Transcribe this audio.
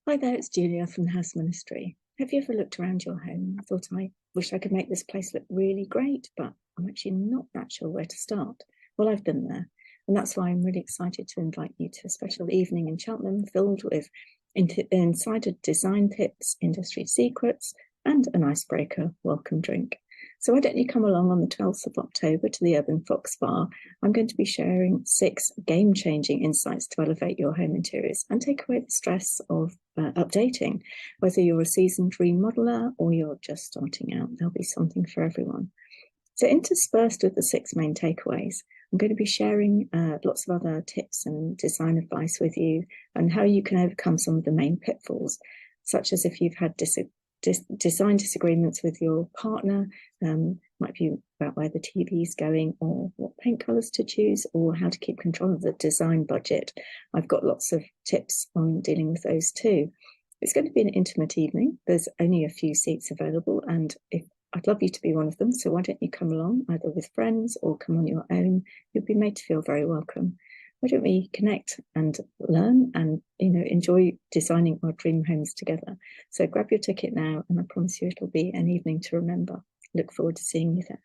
Hi there, it's Julia from the House Ministry. Have you ever looked around your home and thought, I wish I could make this place look really great, but I'm actually not that sure where to start? Well, I've been there, and that's why I'm really excited to invite you to a special evening in Cheltenham filled with insider design tips, industry secrets, and an icebreaker welcome drink. So why don't you come along on the 12th of October to the Urban Fox Bar? I'm going to be sharing 6 game-changing insights to elevate your home interiors and take away the stress of updating. Whether you're a seasoned remodeler or you're just starting out, there'll be something for everyone. So interspersed with the 6 main takeaways, I'm going to be sharing lots of other tips and design advice with you and how you can overcome some of the main pitfalls, such as if you've had design disagreements with your partner, might be about where the TV is going or what paint colours to choose or how to keep control of the design budget. I've got lots of tips on dealing with those too. It's going to be an intimate evening. There's only a few seats available, and I'd love you to be one of them, so why don't you come along either with friends or come on your own. You'll be made to feel very welcome. Why don't we connect and learn and enjoy designing our dream homes together? So grab your ticket now, and I promise you it'll be an evening to remember. Look forward to seeing you there.